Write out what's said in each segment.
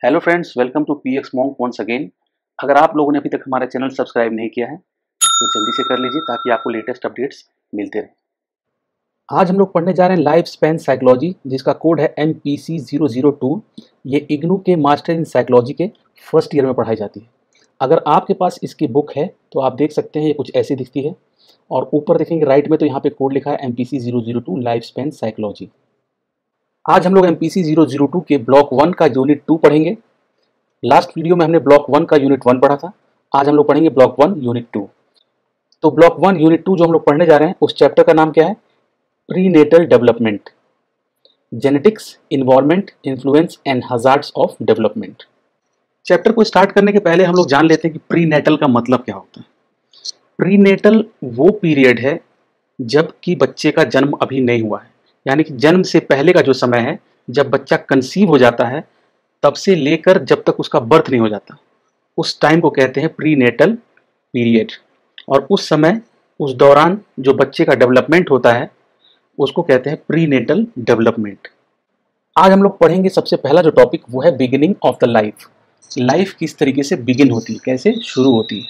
Hello friends, welcome to PX Monk once again. अगर आप लोगों ने अभी तक हमारा चैनल सब्सक्राइब नहीं किया है तो जल्दी से कर लीजिए ताकि आपको लेटेस्ट अपडेट्स मिलते रहें। आज हम लोग पढ़ने जा रहे हैं लाइफ स्पैन साइकोलॉजी, जिसका कोड है MPC002। ये इग्नू के मास्टर इन साइकोलॉजी के फर्स्ट ईयर में पढ़ाई जाती है। अगर आपके पास इसकी बुक है तो आप देख सकते हैं ये कुछ ऐसी दिखती है, और ऊपर देखेंगे राइट में तो यहाँ पे कोड लिखा है MPC002 लाइफ स्पैन साइकोलॉजी। आज हम लोग MPC002 के ब्लॉक 1 का यूनिट 2 पढ़ेंगे। लास्ट वीडियो में हमने ब्लॉक 1 का यूनिट 1 पढ़ा था। आज हम लोग पढ़ेंगे ब्लॉक 1 यूनिट 2। तो ब्लॉक 1 यूनिट 2 जो हम लोग पढ़ने जा रहे हैं उस चैप्टर का नाम क्या है? Prenatal development, genetics, environment, influence and hazards of development. Chapter को स्टार्ट करने के पहले हम लोग जान लेते हैं कि प्रीनेटल का मतलब क्या होता है। प्रीनेटल वो पीरियड है जब कि बच्चे का जन्म अभी नहीं हुआ है, यानी कि जन्म से पहले का जो समय है, जब बच्चा कंसीव हो जाता है तब से लेकर जब तक उसका बर्थ नहीं हो जाता, उस टाइम को कहते हैं प्रीनेटल पीरियड। और उस समय, उस दौरान जो बच्चे का डेवलपमेंट होता है उसको कहते हैं प्रीनेटल डेवलपमेंट। आज हम लोग पढ़ेंगे सबसे पहला जो टॉपिक वो है beginning of the life. Life किस तरीके से बिगिन होती है, कैसे शुरू होती है।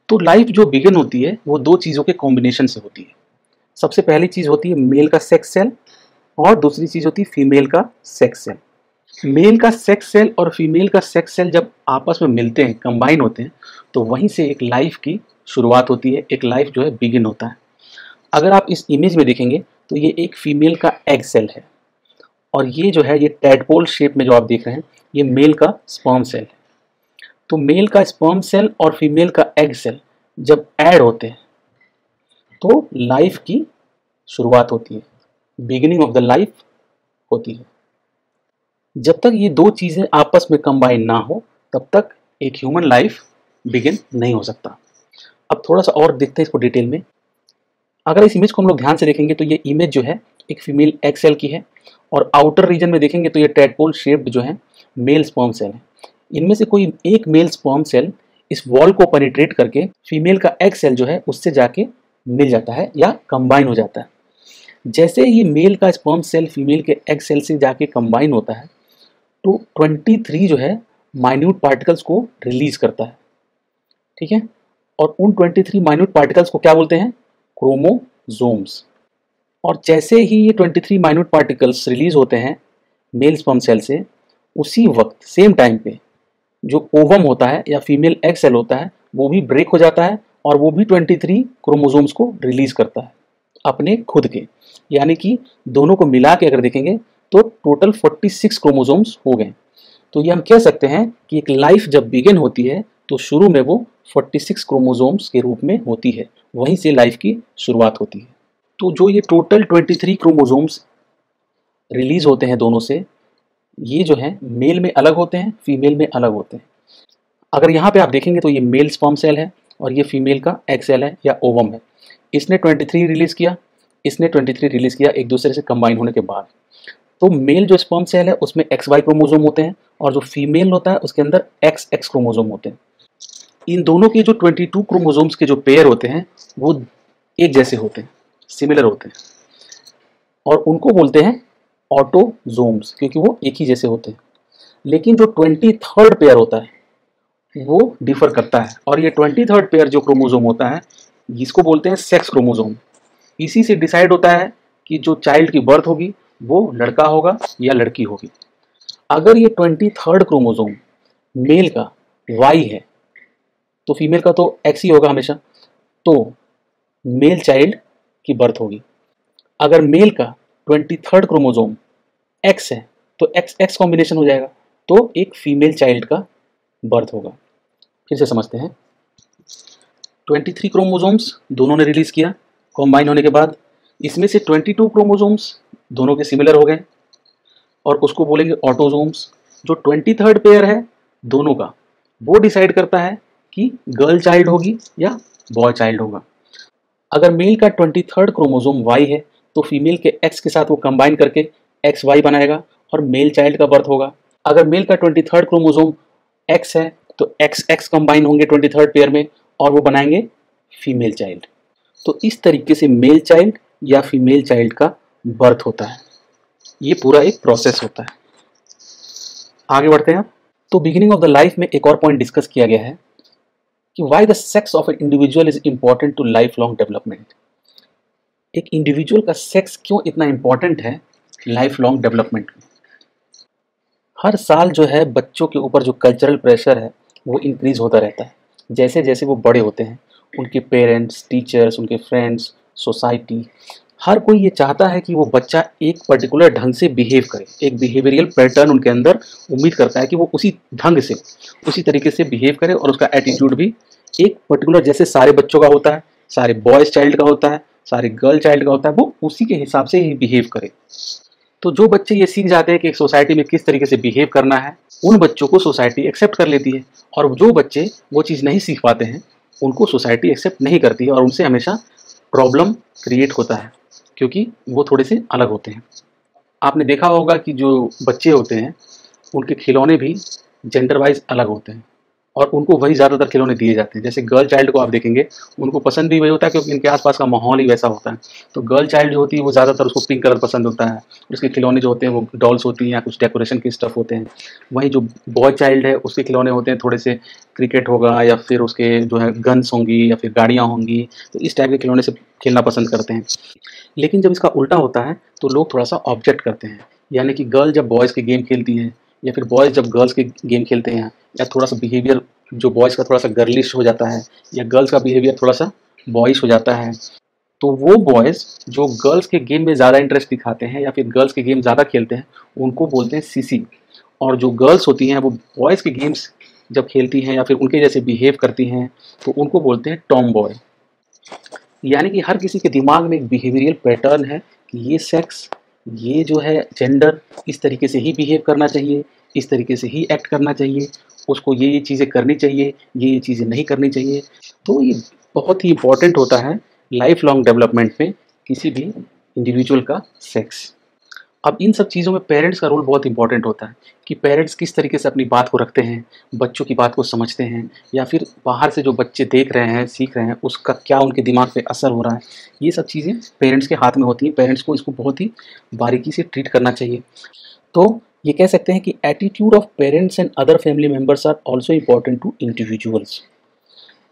तो लाइफ जो बिगिन होती है वो दो चीज़ों के कॉम्बिनेशन से होती है। सबसे पहली चीज़ होती है मेल का सेक्स सेल, और दूसरी चीज़ होती है फीमेल का सेक्स सेल। मेल का सेक्स सेल और फीमेल का सेक्स सेल जब आपस में मिलते हैं, कंबाइन होते हैं, तो वहीं से एक लाइफ की शुरुआत होती है, एक लाइफ जो है बिगिन होता है। अगर आप इस इमेज में देखेंगे तो ये एक फीमेल का एग सेल है, और ये जो है ये टैडपोल शेप में जो आप देख रहे हैं ये मेल का स्पर्म सेल है। तो मेल का स्पर्म सेल और फीमेल का एग सेल जब ऐड होते हैं तो लाइफ की शुरुआत होती है, बिगिनिंग ऑफ द लाइफ होती है। जब तक ये दो चीज़ें आपस में कंबाइन ना हो तब तक एक ह्यूमन लाइफ बिगिन नहीं हो सकता। अब थोड़ा सा और देखते हैं इसको डिटेल में। अगर इस इमेज को हम लोग ध्यान से देखेंगे तो ये इमेज जो है एक फीमेल एग सेल की है, और आउटर रीजन में देखेंगे तो ये टैडपोल शेप्ड जो है मेल स्पर्म सेल है। इनमें से कोई एक मेल स्पर्म सेल इस वॉल को पेनिट्रेट करके फीमेल का एग सेल जो है उससे जाके मिल जाता है या कंबाइन हो जाता है। जैसे ये मेल का स्पर्म सेल फीमेल के एग सेल से जाके कंबाइन होता है तो 23 जो है माइन्यूट पार्टिकल्स को रिलीज करता है, ठीक है। और उन 23 माइन्यूट पार्टिकल्स को क्या बोलते हैं? क्रोमोसोम्स। और जैसे ही ये 23 माइन्यूट पार्टिकल्स रिलीज होते हैं मेल स्पर्म सेल से, उसी वक्त सेम टाइम पे जो ओवम होता है या फीमेल एग सेल होता है वो भी ब्रेक हो जाता है, और वो भी 23 क्रोमोसोम्स को रिलीज करता है अपने खुद के। यानी कि दोनों को मिला के अगर देखेंगे तो टोटल 46 क्रोमोसोम्स हो गए। तो ये हम कह सकते हैं कि एक लाइफ जब बिगिन होती है तो शुरू में वो 46 क्रोमोसोम्स के रूप में होती है, वहीं से लाइफ की शुरुआत होती है। तो जो ये टोटल 23 क्रोमोसोम्स रिलीज होते हैं दोनों से, ये जो है मेल में अलग होते हैं, फीमेल में अलग होते हैं। अगर यहाँ पे आप देखेंगे तो ये मेल स्पर्म सेल है और ये फीमेल का एग सेल है या ओवम है। इसने 23 रिलीज किया, इसने 23 रिलीज किया एक दूसरे से कंबाइन होने के बाद। तो मेल जो स्पर्म सेल है उसमें XY क्रोमोसोम होते हैं, और जो फीमेल होता है उसके अंदर XX क्रोमोसोम होते हैं। इन दोनों के जो 22 क्रोमोसोम्स के जो पेयर होते हैं वो एक जैसे होते हैं, सिमिलर होते हैं, और उनको बोलते हैं ऑटोजोम्स, क्योंकि वो एक ही जैसे होते हैं। लेकिन जो 23rd पेयर होता है वो डिफर करता है, और ये 23rd पेयर जो क्रोमोसोम होता है जिसको बोलते हैं सेक्स क्रोमोसोम। इसी से डिसाइड होता है कि जो चाइल्ड की बर्थ होगी वो लड़का होगा या लड़की होगी। अगर ये 23rd क्रोमोसोम मेल का Y है तो फीमेल का तो X ही होगा हमेशा, तो मेल चाइल्ड की बर्थ होगी। अगर मेल का 23rd क्रोमोसोम X है तो XX कॉम्बिनेशन हो जाएगा, तो एक फीमेल चाइल्ड का बर्थ होगा। फिर से समझते हैं। 23 क्रोमोसोम्स दोनों ने रिलीज किया कॉम्बाइन होने के बाद, इसमें से 22 क्रोमोसोम्स दोनों के सिमिलर हो गए, और उसको बोलेंगे ऑटोजोम्स। जो 23rd पेयर है दोनों का, वो डिसाइड करता है कि गर्ल चाइल्ड होगी या बॉय चाइल्ड होगा। अगर मेल का 23rd क्रोमोसोम Y है तो फीमेल के X के साथ वो कंबाइन करके XY बनाएगा और मेल चाइल्ड का बर्थ होगा। अगर मेल का 23rd क्रोमोसोम X है तो XX कंबाइन होंगे 23rd पेयर में, और वो बनाएंगे फीमेल चाइल्ड। तो इस तरीके से मेल चाइल्ड या फीमेल चाइल्ड का बर्थ होता है। ये पूरा एक प्रोसेस होता है। आगे बढ़ते हैं। तो बिगिनिंग ऑफ द लाइफ में एक और पॉइंट डिस्कस किया गया है कि why the sex of an individual is important to life long development. एक इंडिविजुअल का सेक्स क्यों इतना इंपॉर्टेंट है लाइफ लॉन्ग डेवलपमेंट में। हर साल जो है बच्चों के ऊपर जो कल्चरल प्रेशर है वो इंक्रीज होता रहता है। जैसे जैसे वो बड़े होते हैं उनके पेरेंट्स, टीचर्स, उनके फ्रेंड्स, सोसाइटी, हर कोई ये चाहता है कि वो बच्चा एक पर्टिकुलर ढंग से बिहेव करे। एक बिहेवियरल पैटर्न उनके अंदर उम्मीद करता है कि वो उसी ढंग से, उसी तरीके से बिहेव करे और उसका एटीट्यूड भी एक पर्टिकुलर, जैसे सारे बच्चों का होता है, सारे बॉयज़ चाइल्ड का होता है, सारे गर्ल चाइल्ड का होता है, वो उसी के हिसाब से ही बिहेव करे। तो जो बच्चे ये सीख जाते हैं कि एक सोसाइटी में किस तरीके से बिहेव करना है, उन बच्चों को सोसाइटी एक्सेप्ट कर लेती है। और जो बच्चे वो चीज़ नहीं सीख पाते हैं उनको सोसाइटी एक्सेप्ट नहीं करती है और उनसे हमेशा प्रॉब्लम क्रिएट होता है, क्योंकि वो थोड़े से अलग होते हैं। आपने देखा होगा कि जो बच्चे होते हैं उनके खिलौने भी जेंडर वाइज अलग होते हैं और उनको वही ज़्यादातर खिलौने दिए जाते हैं। जैसे गर्ल चाइल्ड को आप देखेंगे उनको पसंद भी वही होता है क्योंकि इनके आसपास का माहौल ही वैसा होता है। तो गर्ल चाइल्ड जो होती है वो ज़्यादातर उसको पिंक कलर पसंद होता है, उसके खिलौने जो होते हैं वो डॉल्स होती हैं या कुछ डेकोरेशन के स्टफ होते हैं। वहीं जो बॉय चाइल्ड है उसके खिलौने होते हैं थोड़े से क्रिकेट होगा या फिर उसके जो है गन्स होंगी या फिर गाड़ियाँ होंगी, तो इस टाइप के खिलौने से खेलना पसंद करते हैं। लेकिन जब इसका उल्टा होता है तो लोग थोड़ा सा ऑब्जेक्ट करते हैं, यानी कि गर्ल जब बॉयज़ के गेम खेलती है या फिर बॉयज़ जब गर्ल्स के गेम खेलते हैं या थोड़ा सा बिहेवियर जो बॉयज़ का थोड़ा सा गर्लिश हो जाता है या गर्ल्स का बिहेवियर थोड़ा सा बॉयिश हो जाता है, तो वो बॉयज़ जो गर्ल्स के गेम में ज़्यादा इंटरेस्ट दिखाते हैं या फिर गर्ल्स के गेम ज़्यादा खेलते हैं उनको बोलते हैं सीसी। और जो गर्ल्स होती हैं वो बॉयज़ के गेम्स जब खेलती हैं या फिर उनके जैसे बिहेव करती हैं तो उनको बोलते हैं टॉम बॉय। यानी कि हर किसी के दिमाग में एक बिहेवियरल पैटर्न है कि ये सेक्स, ये जो है जेंडर इस तरीके से ही बिहेव करना चाहिए, इस तरीके से ही एक्ट करना चाहिए, उसको ये चीज़ें करनी चाहिए, ये चीज़ें नहीं करनी चाहिए। तो ये बहुत ही इम्पोर्टेंट होता है लाइफ लॉन्ग डेवलपमेंट में किसी भी इंडिविजुअल का सेक्स। अब इन सब चीज़ों में पेरेंट्स का रोल बहुत इंपॉर्टेंट होता है कि पेरेंट्स किस तरीके से अपनी बात को रखते हैं, बच्चों की बात को समझते हैं या फिर बाहर से जो बच्चे देख रहे हैं, सीख रहे हैं, उसका क्या उनके दिमाग पे असर हो रहा है। ये सब चीज़ें पेरेंट्स के हाथ में होती हैं। पेरेंट्स को इसको बहुत ही बारीकी से ट्रीट करना चाहिए। तो ये कह सकते हैं कि attitude of parents and other family members are also important to individuals.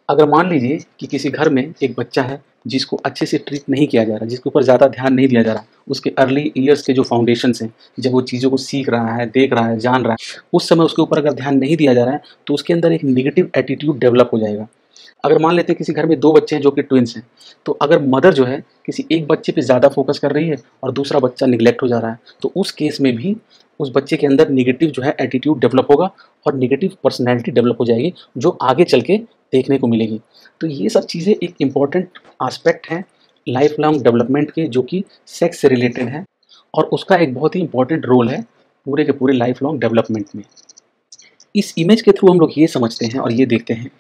अगर मान लीजिए कि किसी घर में एक बच्चा है जिसको अच्छे से ट्रीट नहीं किया जा रहा, जिसके ऊपर ज़्यादा ध्यान नहीं दिया जा रहा, उसके अर्ली ईयर्स के जो फाउंडेशंस हैं, जब वो चीज़ों को सीख रहा है, देख रहा है, जान रहा है, उस समय उसके ऊपर अगर ध्यान नहीं दिया जा रहा है तो उसके अंदर एक नेगेटिव एटीट्यूड डेवलप हो जाएगा। अगर मान लेते हैं किसी घर में 2 बच्चे हैं जो कि ट्विन्स हैं, तो अगर मदर जो है किसी एक बच्चे पे ज़्यादा फोकस कर रही है और दूसरा बच्चा निग्लेक्ट हो जा रहा है, तो उस केस में भी उस बच्चे के अंदर नेगेटिव जो है एटीट्यूड डेवलप होगा और नेगेटिव पर्सनैलिटी डेवलप हो जाएगी जो आगे चल के देखने को मिलेगी। तो ये सब चीज़ें एक इम्पॉर्टेंट आस्पेक्ट हैं लाइफ लॉन्ग डेवलपमेंट के, जो कि सेक्स से रिलेटेड है और उसका एक बहुत ही इंपॉर्टेंट रोल है पूरे के पूरे लाइफ लॉन्ग डेवलपमेंट में। इस इमेज के थ्रू हम लोग ये समझते हैं और ये देखते हैं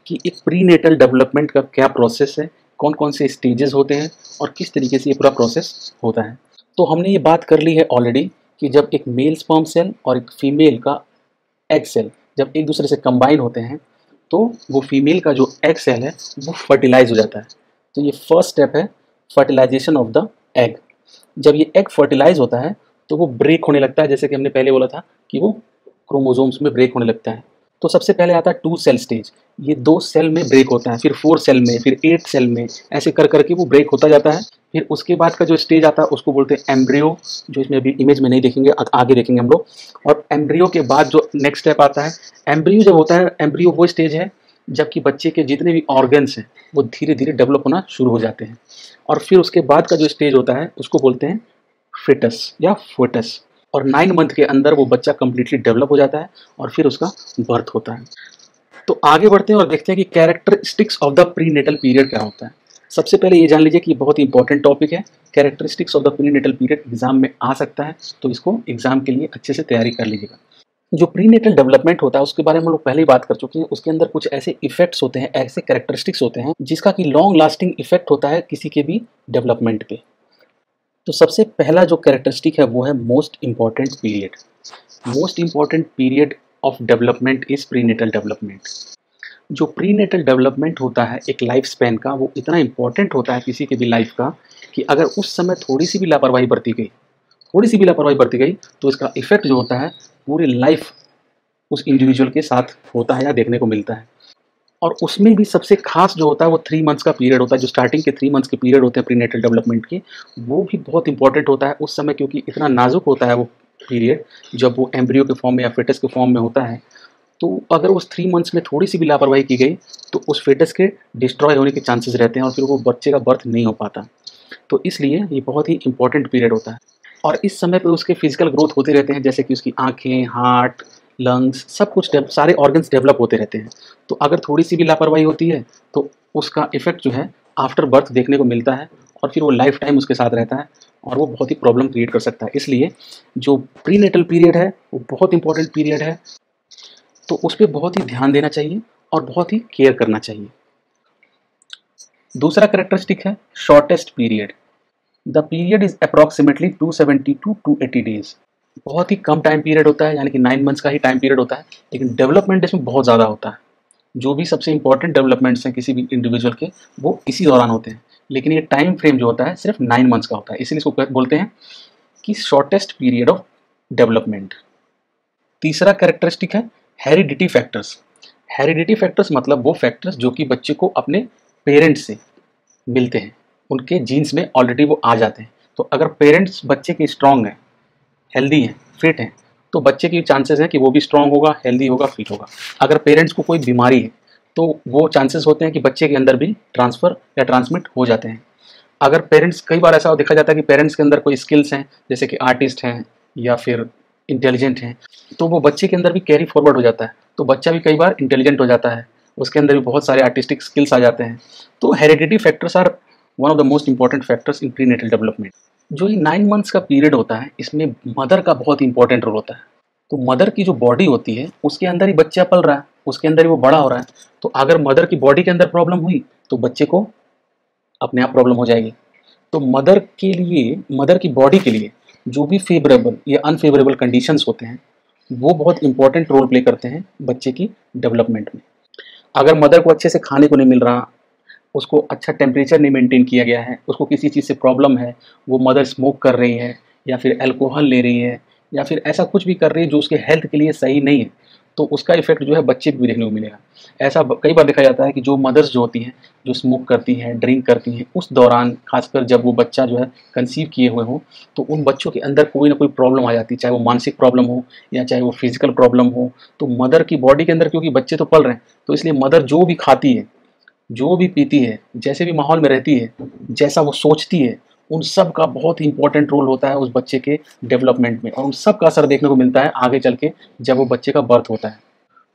कि एक प्रीनेटल डेवलपमेंट का क्या प्रोसेस है, कौन कौन से स्टेजेस होते हैं और किस तरीके से ये पूरा प्रोसेस होता है। तो हमने ये बात कर ली है ऑलरेडी कि जब एक मेल स्पर्म सेल और एक फीमेल का एग सेल जब एक दूसरे से कंबाइन होते हैं तो वो फीमेल का जो एग सेल है वो फर्टिलाइज हो जाता है। तो ये फर्स्ट स्टेप है फर्टिलाइजेशन ऑफ द एग। जब ये एग फर्टिलाइज होता है तो वो ब्रेक होने लगता है, जैसे कि हमने पहले बोला था कि वो क्रोमोसोम्स में ब्रेक होने लगता है। तो सबसे पहले आता है 2 सेल स्टेज, ये 2 सेल में ब्रेक होता है, फिर 4 सेल में, फिर 8 सेल में, ऐसे कर करके वो ब्रेक होता जाता है। फिर उसके बाद का जो स्टेज आता है उसको बोलते हैं एम्ब्रियो, जो इसमें अभी इमेज में नहीं देखेंगे, आगे देखेंगे हम लोग। और एम्ब्रियो के बाद जो नेक्स्ट स्टेप आता है, एम्ब्रियो जब होता है, एम्ब्रियो वो स्टेज है जबकि बच्चे के जितने भी ऑर्गन्स हैं वो धीरे धीरे डेवलप होना शुरू हो जाते हैं। और फिर उसके बाद का जो स्टेज होता है उसको बोलते हैं फिटस या फोटस। और 9 मंथ के अंदर वो बच्चा कम्प्लीटली डेवलप हो जाता है और फिर उसका बर्थ होता है। तो आगे बढ़ते हैं और देखते हैं कि characteristics of the prenatal period क्या होता है। सबसे पहले ये जान लीजिए कि ये बहुत ही इंपॉर्टेंट टॉपिक है। Characteristics of the prenatal period exam में आ सकता है, तो इसको एग्जाम के लिए अच्छे से तैयारी कर लीजिएगा। जो प्रीनेटल डेवलपमेंट होता है उसके बारे में हम लोग पहले ही बात कर चुके हैं। उसके अंदर कुछ ऐसे इफेक्ट्स होते हैं, ऐसे कैरेक्टरिस्टिक्स होते हैं जिसका कि लॉन्ग लास्टिंग इफेक्ट होता है किसी के भी डेवलपमेंट पे। तो सबसे पहला जो कैरेक्टरिस्टिक है वो है most important period. Most important period of development is prenatal development. जो प्रीनेटल डेवलपमेंट होता है एक लाइफ स्पैन का, वो इतना इंपॉर्टेंट होता है किसी की भी लाइफ का कि अगर उस समय थोड़ी सी भी लापरवाही बरती गई तो इसका इफेक्ट जो होता है पूरी लाइफ उस इंडिविजुअल के साथ होता है या देखने को मिलता है। और उसमें भी सबसे खास जो होता है वो 3 मंथ्स का पीरियड होता है, जो स्टार्टिंग के 3 मंथ्स के पीरियड होते हैं प्रीनेटल डेवलपमेंट के, वो भी बहुत इंपॉर्टेंट होता है उस समय, क्योंकि इतना नाजुक होता है वो पीरियड जब वो एम्ब्रियो के फॉर्म में या फेटस के फॉर्म में होता है। तो अगर उस 3 मंथ्स में थोड़ी सी भी लापरवाही की गई तो उस फेटस के डिस्ट्रॉय होने के चांसेस रहते हैं और फिर वो बच्चे का बर्थ नहीं हो पाता। तो इसलिए ये बहुत ही इंपॉर्टेंट पीरियड होता है और इस समय पे उसके फिजिकल ग्रोथ होते रहते हैं, जैसे कि उसकी आँखें, हार्ट, लंग्स, सब कुछ सारे ऑर्गन्स डेवलप होते रहते हैं। तो अगर थोड़ी सी भी लापरवाही होती है तो उसका इफेक्ट जो है आफ्टर बर्थ देखने को मिलता है और फिर वो लाइफ टाइम उसके साथ रहता है और वो बहुत ही प्रॉब्लम क्रिएट कर सकता है। इसलिए जो प्रीनेटल पीरियड है वो बहुत इंपॉर्टेंट पीरियड है, तो उस पर बहुत ही ध्यान देना चाहिए और बहुत ही केयर करना चाहिए। दूसरा कैरेक्टरिस्टिक है shortest period. The period is approximately 270 to 280 days. बहुत ही कम टाइम पीरियड होता है, यानी कि 9 मंथ्स का ही टाइम पीरियड होता है, लेकिन डेवलपमेंट इसमें बहुत ज़्यादा होता है। जो भी सबसे इंपॉर्टेंट डेवलपमेंट्स हैं किसी भी इंडिविजुअल के वो इसी दौरान होते हैं, लेकिन ये टाइम फ्रेम जो होता है सिर्फ 9 मंथ्स का होता है, इसीलिए इसको बोलते हैं कि शॉर्टेस्ट पीरियड ऑफ डेवलपमेंट। तीसरा कैरेक्टरिस्टिक है हेरिडिटी फैक्टर्स। हेरिडिटी फैक्टर्स मतलब वो फैक्टर्स जो कि बच्चे को अपने पेरेंट्स से मिलते हैं, उनके जीन्स में ऑलरेडी वो आ जाते हैं। तो अगर पेरेंट्स बच्चे के स्ट्रांग हैं, हेल्दी हैं, फिट हैं, तो बच्चे की चांसेस हैं कि वो भी स्ट्रांग होगा, हेल्दी होगा, फिट होगा। अगर पेरेंट्स को कोई बीमारी है तो वो चांसेस होते हैं कि बच्चे के अंदर भी ट्रांसफ़र या ट्रांसमिट हो जाते हैं। अगर पेरेंट्स, कई बार ऐसा देखा जाता है कि पेरेंट्स के अंदर कोई स्किल्स हैं, जैसे कि आर्टिस्ट हैं या फिर इंटेलिजेंट हैं, तो वो बच्चे के अंदर भी कैरी फॉरवर्ड हो जाता है। तो बच्चा भी कई बार इंटेलिजेंट हो जाता है, उसके अंदर भी बहुत सारे आर्टिस्टिक स्किल्स आ जाते हैं। तो heredity factors are one of the most important factors in prenatal development. जो ये 9 मंथ्स का पीरियड होता है इसमें मदर का बहुत इंपॉर्टेंट रोल होता है। तो मदर की जो बॉडी होती है उसके अंदर ही बच्चा पल रहा है, उसके अंदर ही वो बड़ा हो रहा है। तो अगर मदर की बॉडी के अंदर प्रॉब्लम हुई तो बच्चे को अपने आप प्रॉब्लम हो जाएगी। तो मदर के लिए, मदर की बॉडी के लिए जो भी फेवरेबल या अनफेवरेबल कंडीशंस होते हैं वो बहुत इंपॉर्टेंट रोल प्ले करते हैं बच्चे की डेवलपमेंट में। अगर मदर को अच्छे से खाने को नहीं मिल रहा, उसको अच्छा टेम्परेचर नहीं मेंटेन किया गया है, उसको किसी चीज़ से प्रॉब्लम है, वो मदर स्मोक कर रही है या फिर अल्कोहल ले रही है या फिर ऐसा कुछ भी कर रही है जो उसके हेल्थ के लिए सही नहीं है, तो उसका इफेक्ट जो है बच्चे पे भी देखने को मिलेगा। ऐसा कई बार देखा जाता है कि जो मदर्स जो होती हैं, जो स्मोक करती हैं, ड्रिंक करती हैं, उस दौरान खासकर जब वो बच्चा जो है कंसीव किए हुए हो, तो उन बच्चों के अंदर कोई ना कोई प्रॉब्लम आ जाती है, चाहे वो मानसिक प्रॉब्लम हो या चाहे वो फिजिकल प्रॉब्लम हो। तो मदर की बॉडी के अंदर, क्योंकि बच्चे तो पल रहे हैं, तो इसलिए मदर जो भी खाती है, जो भी पीती है, जैसे भी माहौल में रहती है, जैसा वो सोचती है, उन सब का बहुत ही इंपॉर्टेंट रोल होता है उस बच्चे के डेवलपमेंट में और उन सब का असर देखने को मिलता है आगे चल के जब वो बच्चे का बर्थ होता है।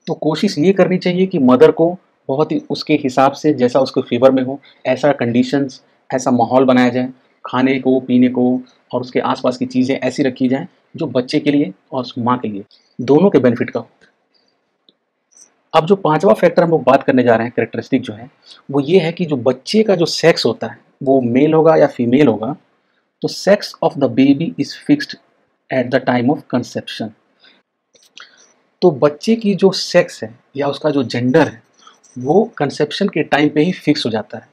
तो कोशिश ये करनी चाहिए कि मदर को बहुत ही उसके हिसाब से, जैसा उसके फेवर में हो, ऐसा कंडीशंस, ऐसा माहौल बनाया जाए, खाने को, पीने को और उसके आसपास की चीज़ें ऐसी रखी जाएँ जो बच्चे के लिए और उस माँ के लिए दोनों के बेनिफिट का हो। अब जो 5वां फैक्टर हम लोग बात करने जा रहे हैं, कैरेक्टरिस्टिक जो है, वो ये है कि जो बच्चे का जो सेक्स होता है वो मेल होगा या फीमेल होगा, तो sex of the baby is fixed at the time of conception. तो बच्चे की जो सेक्स है या उसका जो जेंडर है वो कंसेप्शन के टाइम पे ही फिक्स हो जाता है।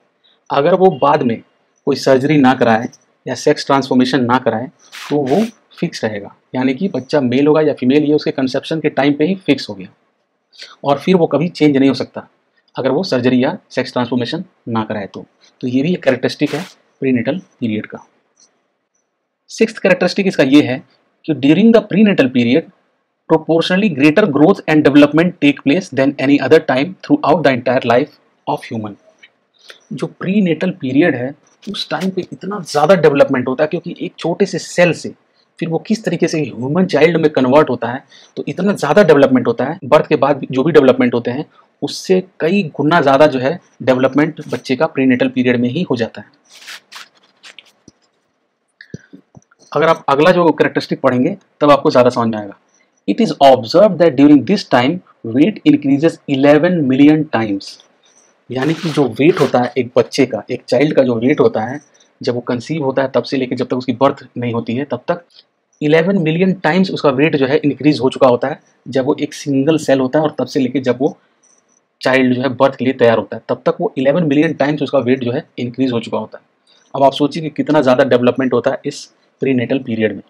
अगर वो बाद में कोई सर्जरी ना कराए या सेक्स ट्रांसफॉर्मेशन ना कराए तो वो फिक्स रहेगा, यानी कि बच्चा मेल होगा या फीमेल, ये उसके कंसेप्शन के टाइम पे ही फिक्स हो गया और फिर वो कभी चेंज नहीं हो सकता अगर वो सर्जरी या सेक्स ट्रांसफॉर्मेशन ना कराए तो ये भी एक कैरेक्टरिस्टिक है प्रीनेटल पीरियड का। 6th कैरेक्टरिस्टिक इसका ये है कि during the prenatal period proportionally greater growth and development take place than any other time throughout the entire life of human. जो प्रीनेटल पीरियड है उस टाइम पे इतना ज़्यादा डेवलपमेंट होता है, क्योंकि एक छोटे से सेल से फिर वो किस तरीके से ह्यूमन चाइल्ड में कन्वर्ट होता है, तो इतना ज़्यादा डेवलपमेंट होता है। बर्थ के बाद जो भी डेवलपमेंट होते हैं उससे कई गुना ज़्यादा जो है डेवलपमेंट बच्चे का प्रीनेटल पीरियड में ही हो जाता है। अगर आप अगला जो कैरेक्टरिस्टिक पढ़ेंगे तब आपको ज़्यादा समझ में आएगा। It is observe that during this time weight increases 11 million times. यानी कि जो वेट होता है एक बच्चे का, एक चाइल्ड का जो वेट होता है जब वो कंसीव होता है तब से लेकर जब तक उसकी बर्थ नहीं होती है तब तक 11 मिलियन टाइम्स उसका वेट जो है इंक्रीज हो चुका होता है जब वो एक सिंगल सेल होता है, और तब से लेकर जब वो चाइल्ड जो है बर्थ के लिए तैयार होता है तब तक वो 11 मिलियन टाइम्स उसका वेट जो है इंक्रीज हो चुका होता है। अब आप सोचिए कि कितना ज़्यादा डेवलपमेंट होता है इस प्रीनेटल पीरियड में।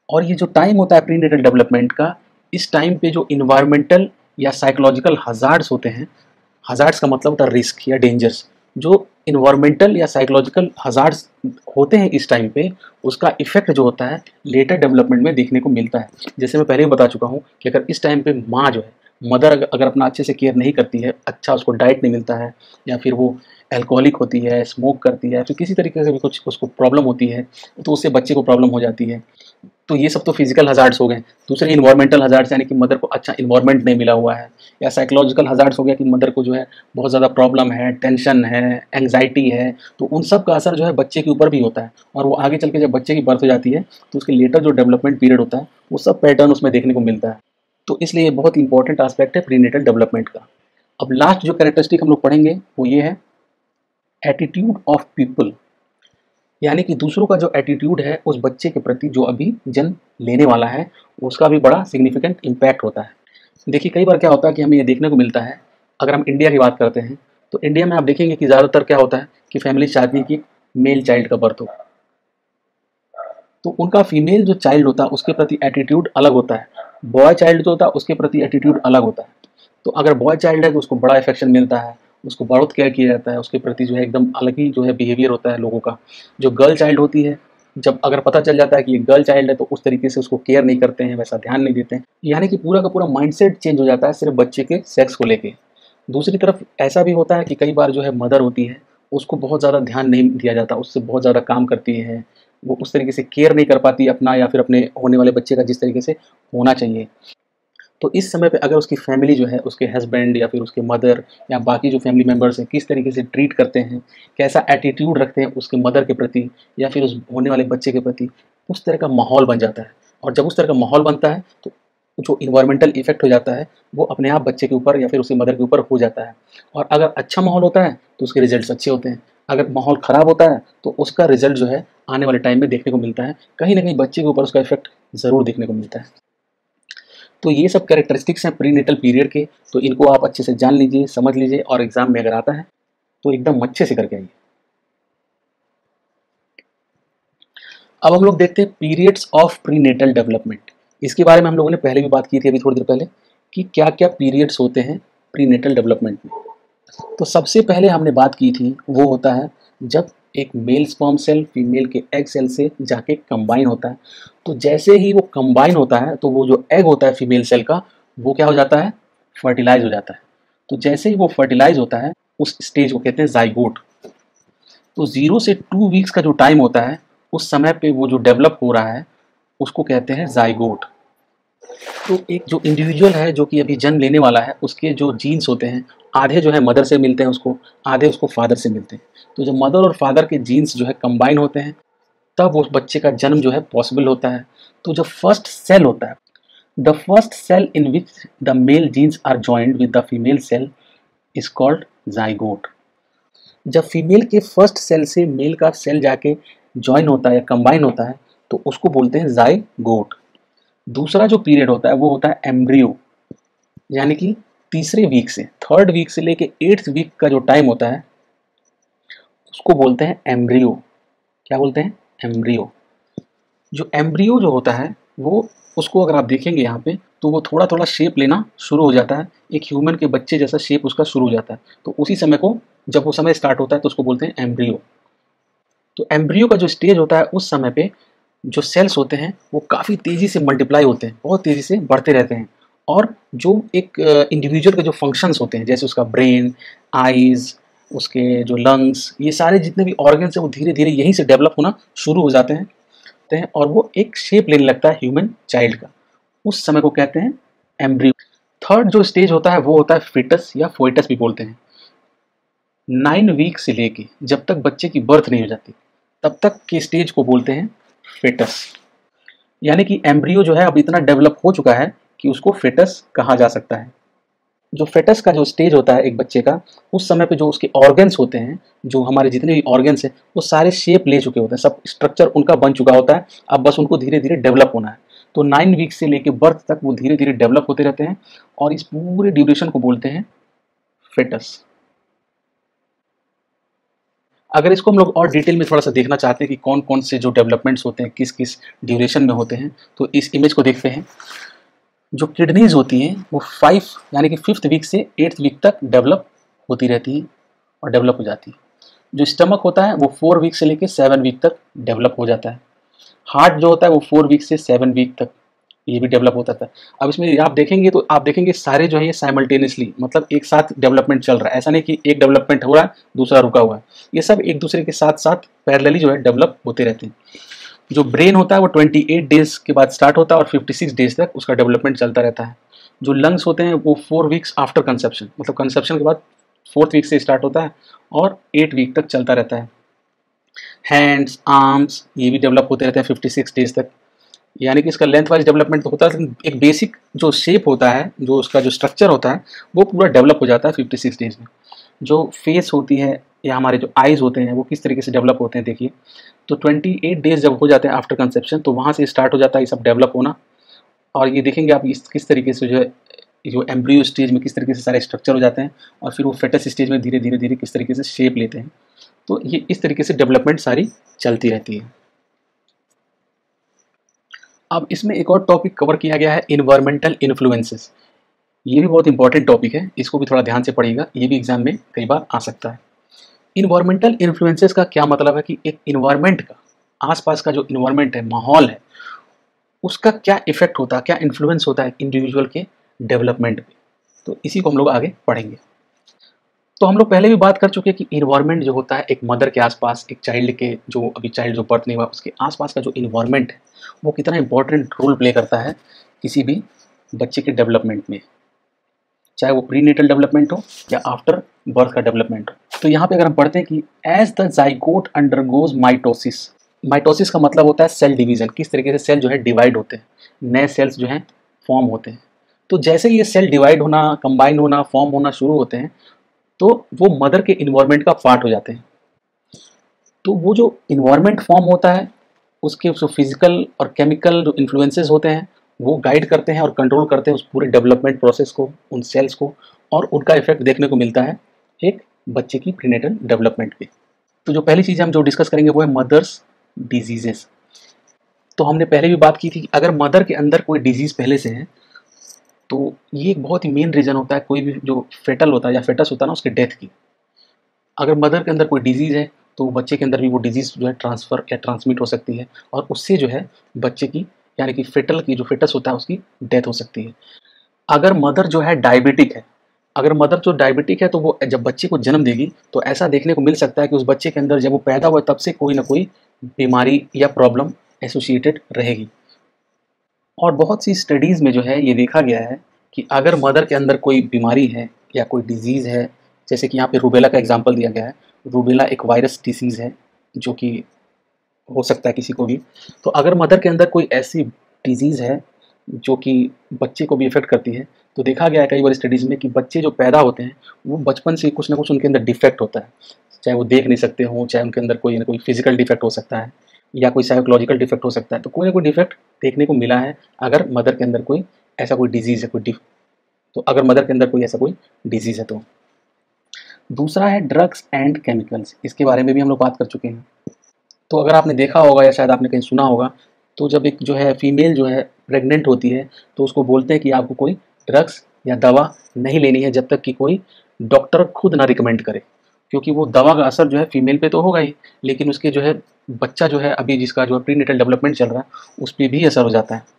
और ये जो टाइम होता है प्रीनेटल डेवलपमेंट का, इस टाइम पे जो इन्वायरमेंटल या साइकोलॉजिकल हजार्ड्स होते हैं, हजार्ड्स का मतलब होता है रिस्क या डेंजर्स, जो इन्वायरमेंटल या साइकोलॉजिकल हजार्ड्स होते हैं इस टाइम पे, उसका इफेक्ट जो होता है लेटर डेवलपमेंट में देखने को मिलता है। जैसे मैं पहले भी बता चुका हूँ कि अगर इस टाइम पे माँ जो है, मदर अगर अपना अच्छे से केयर नहीं करती है, अच्छा उसको डाइट नहीं मिलता है, या फिर वो एल्कोहलिक होती है, स्मोक करती है, फिर किसी तरीके से भी कुछ उसको प्रॉब्लम होती है, तो उससे बच्चे को प्रॉब्लम हो जाती है। तो ये सब तो फिजिकल हजार्ड्स हो गए। दूसरे इन्वायरमेंटल हजार्ड्स, यानी कि मदर को अच्छा इन्वायरमेंट नहीं मिला हुआ है, या साइकोलॉजिकल हजार्ड्स हो गया कि मदर को जो है बहुत ज़्यादा प्रॉब्लम है, टेंशन है, एंग्जाइटी है, तो उन सब का असर जो है बच्चे के ऊपर भी होता है, और वो आगे चल के जब बच्चे की बर्थ हो जाती है तो उसके लेटर जो डेवलपमेंट पीरियड होता है वो सब पैटर्न उसमें देखने को मिलता है। तो इसलिए ये बहुत इंपॉर्टेंट आस्पेक्ट है प्रीनेटल डेवलपमेंट का। अब लास्ट जो कैरेक्टरिस्टिक हम लोग पढ़ेंगे वो ये है एटीट्यूड ऑफ पीपल, यानी कि दूसरों का जो एटीट्यूड है उस बच्चे के प्रति जो अभी जन्म लेने वाला है, उसका भी बड़ा सिग्निफिकेंट इम्पैक्ट होता है। देखिए कई बार क्या होता है कि हमें ये देखने को मिलता है, अगर हम इंडिया की बात करते हैं तो इंडिया में आप देखेंगे कि ज़्यादातर क्या होता है कि फैमिली चाहती है कि मेल चाइल्ड का बर्थ हो, तो उनका फीमेल जो चाइल्ड होता है उसके प्रति एटीट्यूड अलग होता है, बॉय चाइल्ड जो होता है उसके प्रति एटीट्यूड अलग होता है। तो अगर बॉय चाइल्ड है तो उसको बड़ा अफेक्शन मिलता है, उसको बहुत केयर किया जाता है, उसके प्रति जो है एकदम अलग ही जो है बिहेवियर होता है लोगों का। जो गर्ल चाइल्ड होती है, जब अगर पता चल जाता है कि ये गर्ल चाइल्ड है तो उस तरीके से उसको केयर नहीं करते हैं, वैसा ध्यान नहीं देते हैं, यानी कि पूरा का पूरा माइंडसेट चेंज हो जाता है सिर्फ बच्चे के सेक्स को लेके। दूसरी तरफ ऐसा भी होता है कि कई बार जो है मदर होती है उसको बहुत ज़्यादा ध्यान नहीं दिया जाता, उससे बहुत ज़्यादा काम करती है, वो उस तरीके से केयर नहीं कर पाती अपना या फिर अपने होने वाले बच्चे का जिस तरीके से होना चाहिए। तो इस समय पे अगर उसकी फैमिली जो है, उसके हस्बैंड या फिर उसके मदर या बाकी जो फैमिली मेम्बर्स हैं किस तरीके से ट्रीट करते हैं, कैसा एटीट्यूड रखते हैं उसके मदर के प्रति या फिर उस होने वाले बच्चे के प्रति, उस तरह का माहौल बन जाता है। और जब उस तरह का माहौल बनता है तो जो इन्वायरमेंटल इफेक्ट हो जाता है वो अपने आप बच्चे के ऊपर या फिर उसकी मदर के ऊपर हो जाता है। और अगर अच्छा माहौल होता है तो उसके रिजल्ट्स अच्छे होते हैं, अगर माहौल ख़राब होता है तो उसका रिजल्ट जो है आने वाले टाइम में देखने को मिलता है, कहीं ना कहीं बच्चे के ऊपर उसका इफेक्ट ज़रूर देखने को मिलता है। तो ये सब कैरेक्टरिस्टिक्स हैं प्रीनेटल पीरियड के, तो इनको आप अच्छे से जान लीजिए, समझ लीजिए, और एग्जाम में अगर आता है तो एकदम अच्छे से करके आइए। अब हम लोग देखते हैं पीरियड्स ऑफ प्रीनेटल डेवलपमेंट। इसके बारे में हम लोगों ने पहले भी बात की थी अभी थोड़ी देर पहले कि क्या क्या पीरियड्स होते हैं प्रीनेटल डेवलपमेंट में। तो सबसे पहले हमने बात की थी वो होता है जब एक मेल स्पर्म सेल फीमेल के एग सेल से जाके कंबाइन होता है। तो जैसे ही वो कंबाइन होता है तो वो जो एग होता है फीमेल सेल का वो क्या हो जाता है, फर्टिलाइज हो जाता है। तो जैसे ही वो फर्टिलाइज होता है उस स्टेज को कहते हैं जाइगोट। तो 0 से 2 वीक्स का जो टाइम होता है उस समय पे वो जो डेवलप हो रहा है उसको कहते हैं जाइगोट। तो एक जो इंडिविजुअल है जो कि अभी जन्म लेने वाला है उसके जो जीन्स होते हैं आधे जो है मदर से मिलते हैं उसको, आधे उसको फादर से मिलते हैं। तो जब मदर और फादर के जीन्स जो है कंबाइन होते हैं तब उस बच्चे का जन्म जो है पॉसिबल होता है। तो जो फर्स्ट सेल होता है, the first cell in which the male genes are joined with the female cell is called zygote. जब फीमेल के फर्स्ट सेल से मेल का सेल जाके ज्वाइन होता है या कंबाइन होता है तो उसको बोलते हैं जाइगोट। दूसरा जो पीरियड होता है वो होता है एम्ब्रियो, यानी कि तीसरे वीक से, 3rd वीक से लेके 8th वीक का जो टाइम होता है उसको बोलते हैं एम्ब्रियो। क्या बोलते हैं, एम्ब्रियो। जो एम्ब्रियो जो होता है वो, उसको अगर आप देखेंगे यहाँ पे तो वो थोड़ा थोड़ा शेप लेना शुरू हो जाता है, एक ह्यूमन के बच्चे जैसा शेप उसका शुरू हो जाता है। तो उसी समय को, जब वो समय स्टार्ट होता है तो उसको बोलते हैं एम्ब्रियो। तो एम्ब्रियो का जो स्टेज होता है उस समय पे जो सेल्स होते हैं वो काफ़ी तेज़ी से मल्टीप्लाई होते हैं, बहुत तेज़ी से बढ़ते रहते हैं। और जो एक इंडिविजुअल के जो फंक्शंस होते हैं जैसे उसका ब्रेन, आईज, उसके जो लंग्स, ये सारे जितने भी ऑर्गन्स हैं वो धीरे धीरे यहीं से डेवलप होना शुरू हो जाते हैं और वो एक शेप लेने लगता है ह्यूमन चाइल्ड का। उस समय को कहते हैं एम्ब्रियो। थर्ड जो स्टेज होता है वो होता है फिटस या फोइटस भी बोलते हैं। 9 वीक से लेके जब तक बच्चे की बर्थ नहीं हो जाती तब तक के स्टेज को बोलते हैं फेटस। यानी कि एम्ब्रियो जो है अब इतना डेवलप हो चुका है कि उसको फेटस कहा जा सकता है। जो फेटस का जो स्टेज होता है एक बच्चे का, उस समय पे जो उसके ऑर्गन्स होते हैं, जो हमारे जितने भी ऑर्गन्स हैं वो सारे शेप ले चुके होते हैं, सब स्ट्रक्चर उनका बन चुका होता है, अब बस उनको धीरे धीरे डेवलप होना है। तो 9 वीक से लेके बर्थ तक वो धीरे धीरे डेवलप होते रहते हैं और इस पूरे ड्यूरेशन को बोलते हैं फेटस। अगर इसको हम लोग और डिटेल में थोड़ा सा देखना चाहते हैं कि कौन कौन से जो डेवलपमेंट्स होते हैं किस किस ड्यूरेशन में होते हैं, तो इस इमेज को देखते हैं। जो किडनीज होती हैं वो 5 यानी कि 5th वीक से 8th वीक तक डेवलप होती रहती हैं और डेवलप हो जाती है। जो स्टमक होता है वो 4 वीक से लेकर 7 वीक तक डेवलप हो जाता है। हार्ट जो होता है वो 4 वीक से 7 वीक तक ये भी डेवलप होता था। अब इसमें आप देखेंगे तो आप देखेंगे सारे जो है ये साइमल्टेनियसली मतलब एक साथ डेवलपमेंट चल रहा है। ऐसा नहीं कि एक डेवलपमेंट हो रहा है दूसरा रुका हुआ है, ये सब एक दूसरे के साथ साथ पैरेलली जो है डेवलप होते रहते हैं। जो ब्रेन होता है वो 28 डेज के बाद स्टार्ट होता है और 56 डेज तक उसका डेवलपमेंट चलता रहता है। जो लंग्स होते हैं वो 4 वीक्स आफ्टर कंसेप्शन मतलब कंसेप्शन के बाद 4th वीक से स्टार्ट होता है और 8 वीक तक चलता रहता है। हैंड्स, आर्म्स ये भी डेवलप होते रहते हैं 56 डेज तक। यानी कि इसका लेंथ वाइज डेवलपमेंट तो होता है, एक बेसिक जो शेप होता है, जो उसका जो स्ट्रक्चर होता है वो पूरा डेवलप हो जाता है 56 डेज में। जो फेस होती है या हमारे जो आइज़ होते हैं वो किस तरीके से डेवलप होते हैं देखिए। तो 28 डेज जब हो जाते हैं आफ्टर कंसेप्शन तो वहाँ से स्टार्ट हो जाता है ये सब डेवलप होना। और ये देखेंगे आप इस किस तरीके से जो है जो एम्ब्रियो स्टेज में किस तरीके से सारे स्ट्रक्चर हो जाते हैं और फिर वो फेटस स्टेज में धीरे धीरे धीरे किस तरीके से शेप लेते हैं। तो ये इस तरीके से डेवलपमेंट सारी चलती रहती है। अब इसमें एक और टॉपिक कवर किया गया है, इन्वायरमेंटल इन्फ्लुएंसेस। ये भी बहुत इंपॉर्टेंट टॉपिक है, इसको भी थोड़ा ध्यान से पढ़िएगा, ये भी एग्जाम में कई बार आ सकता है। इन्वायरमेंटल इन्फ्लुएंसेस का क्या मतलब है कि एक इन्वायरमेंट का, आसपास का जो इन्वायरमेंट है, माहौल है, उसका क्या इफेक्ट होता है, क्या इन्फ्लुएंस होता है इंडिविजुअल के डेवलपमेंट पे। तो इसी को हम लोग आगे पढ़ेंगे। तो हम लोग पहले भी बात कर चुके हैं कि इन्वायरमेंट जो होता है एक मदर के आसपास, एक चाइल्ड के जो अभी चाइल्ड जो बर्थ नहीं हुआ उसके आसपास का जो इन्वायरमेंट है वो कितना इंपॉर्टेंट रोल प्ले करता है किसी भी बच्चे के डेवलपमेंट में, चाहे वो प्रीनेटल डेवलपमेंट हो या आफ्टर बर्थ का डेवलपमेंट हो। तो यहाँ पे अगर हम पढ़ते हैं कि as the zygote undergoes mitosis, mitosis का मतलब होता है सेल डिवीजन, किस तरीके से सेल जो है डिवाइड होते हैं, नए सेल्स जो हैं फॉर्म होते हैं। तो जैसे ये सेल डिवाइड होना, कंबाइन होना, फॉर्म होना शुरू होते हैं तो वो मदर के इन्वायरमेंट का पार्ट हो जाते हैं। तो वो जो इन्वायरमेंट फॉर्म होता है उसके जो फिजिकल और केमिकल जो इन्फ्लुएंसेस होते हैं वो गाइड करते हैं और कंट्रोल करते हैं उस पूरे डेवलपमेंट प्रोसेस को, उन सेल्स को, और उनका इफेक्ट देखने को मिलता है एक बच्चे की प्रीनेटल डेवलपमेंट पे। तो जो पहली चीज़ हम जो डिस्कस करेंगे वो है मदर्स डिजीजेस। तो हमने पहले भी बात की थी कि अगर मदर के अंदर कोई डिजीज़ पहले से है तो ये एक बहुत ही मेन रीज़न होता है कोई भी जो फेटल होता है या फेटस होता है ना उसके डेथ की। अगर मदर के अंदर कोई डिजीज़ है तो बच्चे के अंदर भी वो डिजीज़ जो है ट्रांसफ़र या ट्रांसमिट हो सकती है और उससे जो है बच्चे की यानी कि फेटल की जो फेटस होता है उसकी डेथ हो सकती है। अगर मदर जो है डायबिटिक है, अगर मदर जो डायबिटिक है तो वो जब बच्चे को जन्म देगी तो ऐसा देखने को मिल सकता है कि उस बच्चे के अंदर जब वो पैदा हुआ तब से कोई ना कोई बीमारी या प्रॉब्लम एसोसिएटेड रहेगी। और बहुत सी स्टडीज़ में जो है ये देखा गया है कि अगर मदर के अंदर कोई बीमारी है या कोई डिजीज़ है, जैसे कि यहाँ पे रूबेला का एग्जांपल दिया गया है। रूबेला एक वायरस डिसीज़ है जो कि हो सकता है किसी को भी। तो अगर मदर के अंदर कोई ऐसी डिजीज़ है जो कि बच्चे को भी इफ़ेक्ट करती है तो देखा गया है कई बार स्टडीज़ में कि बच्चे जो पैदा होते हैं वो बचपन से कुछ ना कुछ उनके अंदर डिफेक्ट होता है। चाहे वो देख नहीं सकते हों, चाहे उनके अंदर कोई ना कोई फिजिकल डिफेक्ट हो सकता है या कोई साइकोलॉजिकल डिफेक्ट हो सकता है। तो कोई ना कोई डिफेक्ट देखने को मिला है अगर मदर के अंदर कोई ऐसा कोई डिजीज़ है, तो अगर मदर के अंदर कोई ऐसा कोई डिजीज़ है तो। दूसरा है ड्रग्स एंड केमिकल्स, इसके बारे में भी हम लोग बात कर चुके हैं। तो अगर आपने देखा होगा या शायद आपने कहीं सुना होगा तो जब एक जो है फीमेल जो है प्रेग्नेंट होती है तो उसको बोलते हैं कि आपको कोई ड्रग्स या दवा नहीं लेनी है जब तक कि कोई डॉक्टर खुद ना रिकमेंड करे, क्योंकि वो दवा का असर जो है फीमेल पे तो होगा ही लेकिन उसके जो है बच्चा जो है अभी जिसका जो है प्रीनेटल डेवलपमेंट चल रहा है उस पर भी असर हो जाता है।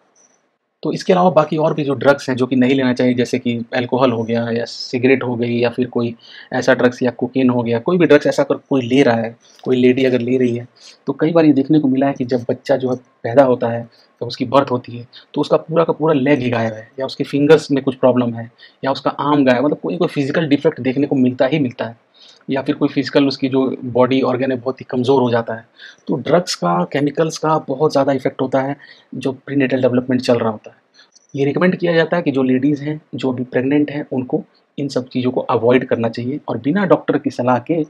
तो इसके अलावा बाकी और भी जो ड्रग्स हैं जो कि नहीं लेना चाहिए, जैसे कि अल्कोहल हो गया या सिगरेट हो गई या फिर कोई ऐसा ड्रग्स या कोकीन हो गया, कोई भी ड्रग्स ऐसा अगर कोई ले रहा है, कोई लेडी अगर ले रही है तो कई बार ये देखने को मिला है कि जब बच्चा जो है पैदा होता है, जब उसकी बर्थ होती है तो उसका पूरा का पूरा लेग ही गायब है या उसके फिंगर्स में कुछ प्रॉब्लम है या उसका आर्म गायब, मतलब कोई कोई फिजिकल डिफेक्ट देखने को मिलता ही मिलता है या फिर कोई फिजिकल उसकी जो बॉडी ऑर्गन है बहुत ही कमज़ोर हो जाता है। तो ड्रग्स का, केमिकल्स का बहुत ज़्यादा इफेक्ट होता है जो प्रीनेटल डेवलपमेंट चल रहा होता है। ये रिकमेंड किया जाता है कि जो लेडीज़ हैं जो अभी प्रेग्नेंट हैं उनको इन सब चीज़ों को अवॉइड करना चाहिए और बिना डॉक्टर की सलाह के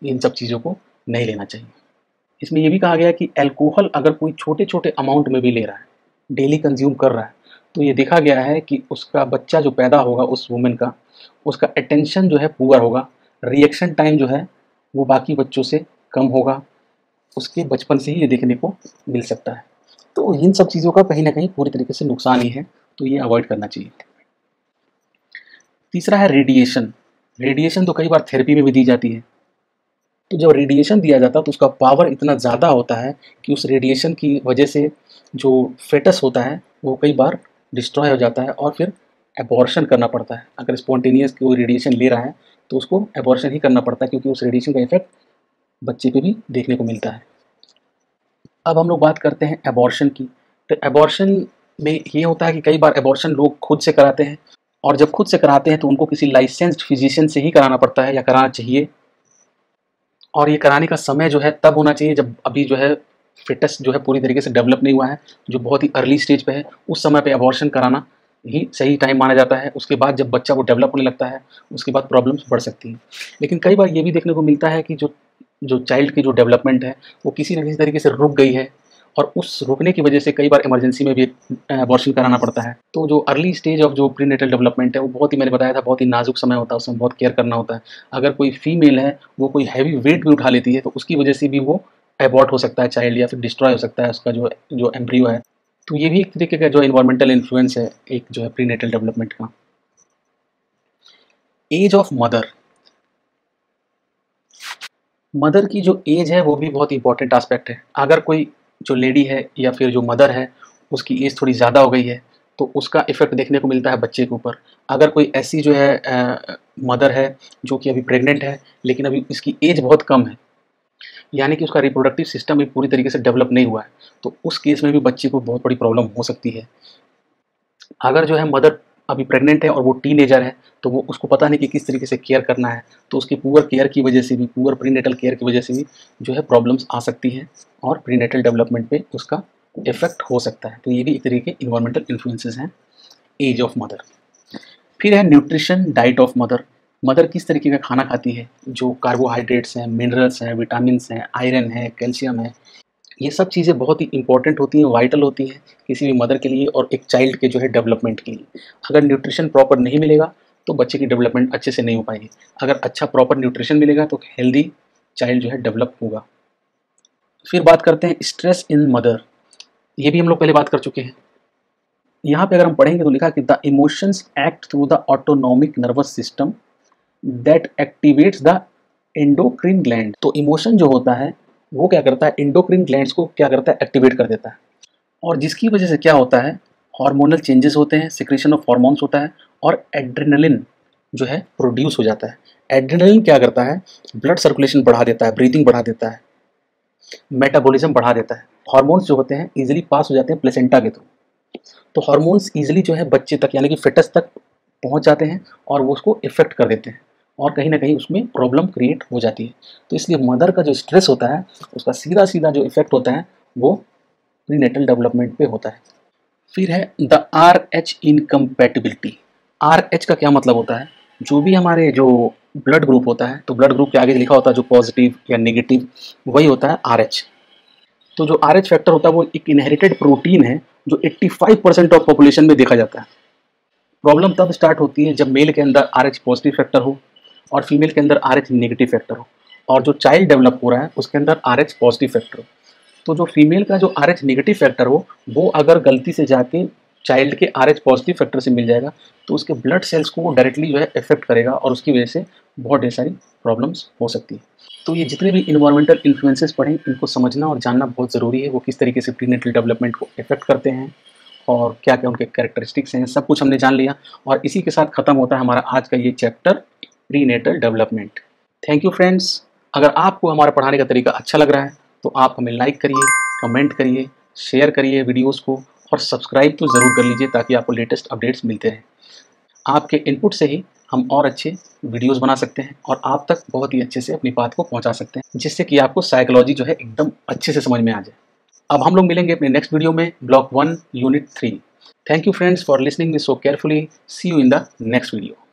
इन सब चीज़ों को नहीं लेना चाहिए। इसमें ये भी कहा गया है कि अल्कोहल अगर कोई छोटे-छोटे अमाउंट में भी ले रहा है, डेली कंज़्यूम कर रहा है, तो ये देखा गया है कि उसका बच्चा जो पैदा होगा उस वुमन का, उसका अटेंशन जो है पुअर होगा, रिएक्शन टाइम जो है वो बाकी बच्चों से कम होगा, उसके बचपन से ही ये देखने को मिल सकता है। तो इन सब चीज़ों का कहीं न कहीं पूरी तरीके से नुकसान ही है, तो ये अवॉइड करना चाहिए। तीसरा है रेडिएशन। रेडिएशन तो कई बार थेरेपी में भी दी जाती है। तो जब रेडिएशन दिया जाता है तो उसका पावर इतना ज़्यादा होता है कि उस रेडिएशन की वजह से जो फेटस होता है वो कई बार डिस्ट्रॉय हो जाता है और फिर एबॉर्शन करना पड़ता है। अगर स्पॉन्टेनियस कोई रेडिएशन ले रहा है तो उसको एबॉर्शन ही करना पड़ता है, क्योंकि उस रेडिएशन का इफेक्ट बच्चे पे भी देखने को मिलता है। अब हम लोग बात करते हैं एबॉर्शन की। तो एबॉर्शन में ये होता है कि कई बार एबॉर्शन लोग खुद से कराते हैं, और जब खुद से कराते हैं तो उनको किसी लाइसेंस्ड फिजिशियन से ही कराना पड़ता है या कराना चाहिए। और ये कराने का समय जो है तब होना चाहिए जब अभी जो है फिटस जो है पूरी तरीके से डेवलप नहीं हुआ है, जो बहुत ही अर्ली स्टेज पे है। उस समय पे एबॉर्शन कराना ही सही टाइम माना जाता है। उसके बाद जब बच्चा वो डेवलप होने लगता है उसके बाद प्रॉब्लम्स बढ़ सकती हैं। लेकिन कई बार ये भी देखने को मिलता है कि जो जो चाइल्ड की जो डेवलपमेंट है वो किसी न किसी तरीके से रुक गई है, और उस रुकने की वजह से कई बार इमरजेंसी में भी अबॉर्शन कराना पड़ता है। तो जो अर्ली स्टेज ऑफ जो प्रीनेटल डेवलपमेंट है वो बहुत ही, मैंने बताया था, बहुत ही नाजुक समय होता है, उसमें बहुत केयर करना होता है। अगर कोई फीमेल है वो कोई हैवी वेट भी उठा लेती है तो उसकी वजह से भी वो एबॉर्ट हो सकता है चाइल्ड, या फिर डिस्ट्रॉय हो सकता है उसका जो जो एम्ब्रियो है। तो ये भी एक तरीके का जो इन्वायरमेंटल इन्फ्लुएंस है एक जो है प्रीनेटल डेवलपमेंट का। Age of mother. मदर की जो एज है वो भी बहुत इंपॉर्टेंट एस्पेक्ट है। अगर कोई जो लेडी है या फिर जो मदर है उसकी एज थोड़ी ज़्यादा हो गई है तो उसका इफेक्ट देखने को मिलता है बच्चे के ऊपर। अगर कोई ऐसी जो है मदर है जो कि अभी प्रेग्नेंट है लेकिन अभी इसकी एज बहुत कम है, यानी कि उसका रिप्रोडक्टिव सिस्टम भी पूरी तरीके से डेवलप नहीं हुआ है, तो उस केस में भी बच्चे को बहुत बड़ी प्रॉब्लम हो सकती है। अगर जो है मदर अभी प्रेग्नेंट है और वो टीनेजर है तो वो उसको पता नहीं कि किस तरीके से केयर करना है, तो उसकी पुअर केयर की वजह से भी, पुअर प्रीनेटल केयर की वजह से भी जो है प्रॉब्लम्स आ सकती हैं और प्रीनेटल डेवलपमेंट पे उसका इफेक्ट हो सकता है। तो ये भी एक तरीके के इन्वायरमेंटल इन्फ्लुएंसेस हैं एज ऑफ मदर। फिर है nutrition diet of mother. Mother किस तरीके का खाना खाती है, जो कार्बोहाइड्रेट्स हैं, मिनरल्स हैं, विटामिन्स हैं, आयरन है, कैल्शियम है, ये सब चीज़ें बहुत ही इंपॉर्टेंट होती हैं, वाइटल होती हैं किसी भी मदर के लिए और एक चाइल्ड के जो है डेवलपमेंट के लिए। अगर न्यूट्रिशन प्रॉपर नहीं मिलेगा तो बच्चे की डेवलपमेंट अच्छे से नहीं हो पाएगी। अगर अच्छा प्रॉपर न्यूट्रिशन मिलेगा तो हेल्दी चाइल्ड जो है डेवलप होगा। फिर बात करते हैं स्ट्रेस इन मदर। ये भी हम लोग पहले बात कर चुके हैं। यहाँ पे अगर हम पढ़ेंगे तो लिखा कि the emotions act through the autonomic nervous system that activates the endocrine gland. तो इमोशन जो होता है वो क्या करता है, एंडोक्रिन ग्लैंड्स को क्या करता है, एक्टिवेट कर देता है, और जिसकी वजह से क्या होता है, हार्मोनल चेंजेस होते हैं, सिक्रेशन ऑफ हार्मोन्स होता है और एड्रेनलिन जो है प्रोड्यूस हो जाता है। एड्रेनलिन क्या करता है, ब्लड सर्कुलेशन बढ़ा देता है, ब्रीथिंग बढ़ा देता है, मेटाबॉलिज्म बढ़ा देता है। हार्मोन्स जो होते हैं इजीली पास हो जाते हैं प्लेसेंटा के थ्रू, तो हार्मोन्स इजीली जो है बच्चे तक यानी कि फिटस तक पहुंच जाते हैं और वो उसको इफेक्ट कर देते हैं और कहीं ना कहीं उसमें प्रॉब्लम क्रिएट हो जाती है। तो इसलिए मदर का जो स्ट्रेस होता है उसका सीधा सीधा जो इफेक्ट होता है वो प्रीनेटल डेवलपमेंट पे होता है। फिर है द RH इनकम्पैटिबिलिटी। RH का क्या मतलब होता है, जो भी हमारे जो ब्लड ग्रुप होता है, तो ब्लड ग्रुप के आगे लिखा होता है जो पॉजिटिव या नेगेटिव, वही होता है RH। तो जो RH फैक्टर होता है वो एक इनहेरिटेड प्रोटीन है जो 85% ऑफ पॉपुलेशन में देखा जाता है। प्रॉब्लम तब स्टार्ट होती है जब मेल के अंदर RH पॉजिटिव फैक्टर हो और फीमेल के अंदर RH नेगेटिव फैक्टर हो, और जो चाइल्ड डेवलप हो रहा है उसके अंदर RH पॉजिटिव फैक्टर हो। तो जो फीमेल का जो RH नेगेटिव फैक्टर हो वो अगर गलती से जाके चाइल्ड के RH पॉजिटिव फैक्टर से मिल जाएगा तो उसके ब्लड सेल्स को वो डायरेक्टली जो है इफेक्ट करेगा और उसकी वजह से बहुत ढेर सारी प्रॉब्लम्स हो सकती है। तो ये जितने भी इन्वायरमेंटल इन्फ्लुएंसेस पढ़ें इनको समझना और जानना बहुत ज़रूरी है, वो किस तरीके से प्रीनेटल डेवलपमेंट को इफेक्ट करते हैं और क्या क्या उनके कैरेक्टरिस्टिक्स हैं, सब कुछ हमने जान लिया। और इसी के साथ ख़त्म होता है हमारा आज का ये chapter prenatal development. Thank you friends. अगर आपको हमारा पढ़ाने का तरीका अच्छा लग रहा है तो आप हमें लाइक करिए, कमेंट करिए, शेयर करिए वीडियोस को और सब्सक्राइब तो ज़रूर कर लीजिए ताकि आपको लेटेस्ट अपडेट्स मिलते रहें। आपके इनपुट से ही हम और अच्छे वीडियोस बना सकते हैं और आप तक बहुत ही अच्छे से अपनी बात को पहुंचा सकते हैं, जिससे कि आपको साइकोलॉजी जो है एकदम अच्छे से समझ में आ जाए। अब हम लोग मिलेंगे अपने नेक्स्ट वीडियो में, block 1 unit 3। Thank you friends for listening me so carefully. See you in the next video.